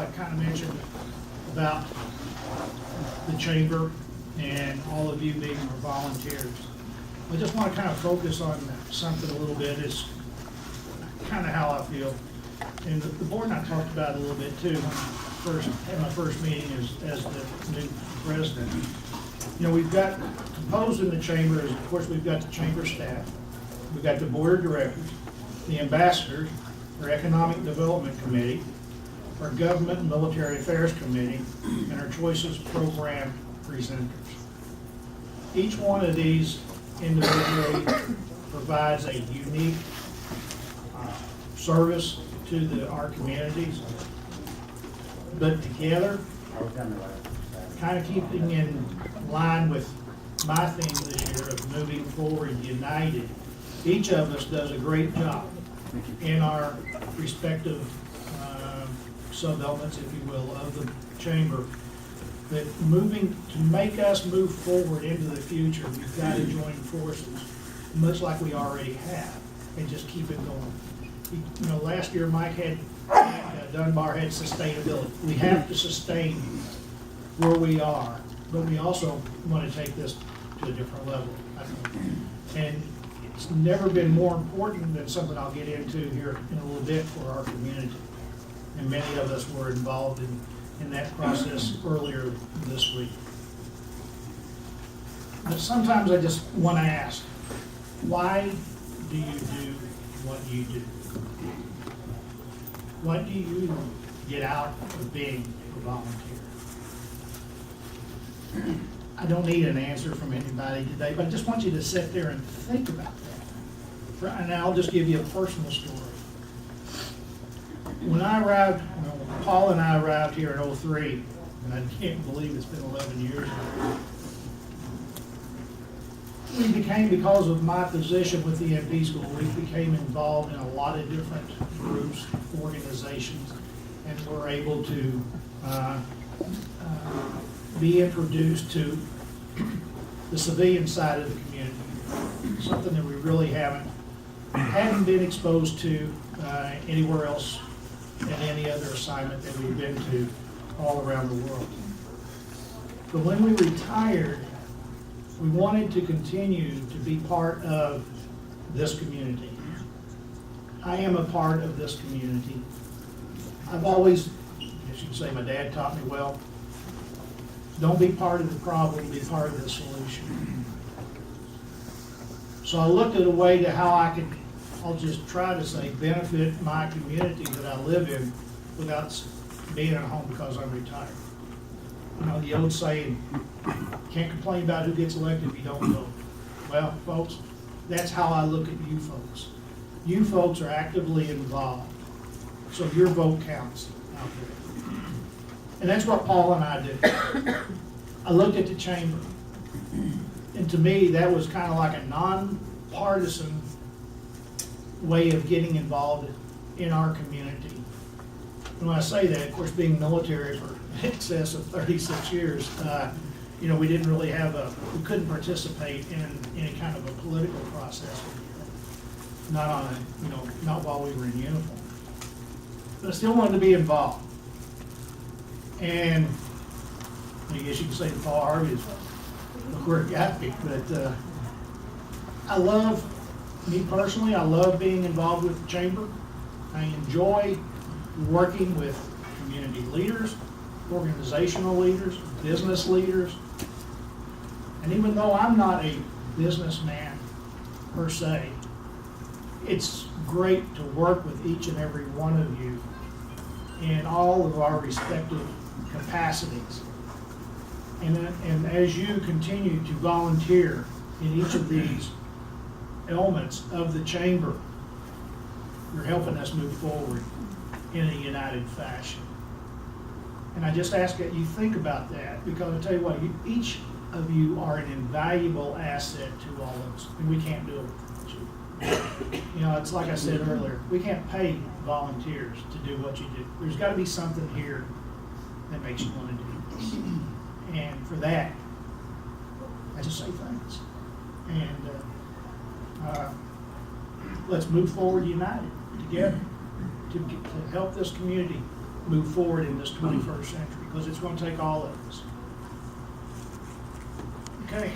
I've kind of mentioned about the chamber and all of you being our volunteers. I just want to kind of focus on something a little bit. It's kind of how I feel. And the board and I talked about it a little bit too when I had my first meeting as the new president. You know, we've got composed in the chamber is, of course, we've got the chamber staff, we've got the board of directors, the ambassadors, our economic development committee, our government and military affairs committee, and our choices program presenters. Each one of these individually provides a unique service to our communities, but together, kind of keeping in line with my theme this year of moving forward united, each of us does a great job in our respective sub-elements, if you will, of the chamber. That to make us move forward into the future, we've got to join forces, much like we already have, and just keep it going. You know, last year Mike had, Dunbar had sustainability. We have to sustain where we are, but we also want to take this to a different level, I think. And it's never been more important than something I'll get into here in a little bit for our community. And many of us were involved in that process earlier this week. But sometimes I just want to ask, why do you do what you do? What do you get out of being a volunteer? I don't need an answer from anybody today, but I just want you to sit there and think about that. And I'll just give you a personal story. When I arrived, Paul and I arrived here in '03, and I can't believe it's been 11 years now. We became, because of my position with the MP school, we became involved in a lot of different groups, organizations, and were able to be introduced to the civilian side of the community, something that we really hadn't been exposed to anywhere else in any other assignment that we've been to all around the world. But when we retired, we wanted to continue to be part of this community. I am a part of this community. I've always, as you can say, my dad taught me well, don't be part of the problem, be part of the solution. So I looked at a way to how I could, I'll just try to say, benefit my community that I live in without being at home because I'm retired. You know, the old saying, can't complain about who gets elected if you don't vote. Well, folks, that's how I look at you folks. You folks are actively involved, so your vote counts out there. And that's what Paul and I did. I looked at the chamber, and to me, that was kind of like a nonpartisan way of getting involved in our community. And when I say that, of course, being military for in excess of 36 years, you know, we didn't really we couldn't participate in any kind of a political process. Not while we were in uniform. But I still wanted to be involved. And I guess you can say that Paul Harvey is where it got me, but me personally, I love being involved with the chamber. I enjoy working with community leaders, organizational leaders, business leaders. And even though I'm not a businessman per se, it's great to work with each and every one of you in all of our respective capacities. And as you continue to volunteer in each of these elements of the chamber, you're helping us move forward in a united fashion. And I just ask that you think about that, because I tell you what, each of you are an invaluable asset to all of us, and we can't do it without you. You know, it's like I said earlier, we can't pay volunteers to do what you do. There's got to be something here that makes you want to do this. And for that, I just say thanks. And let's move forward united together to help this community move forward in this 21st century, because it's going to take all of us. Okay.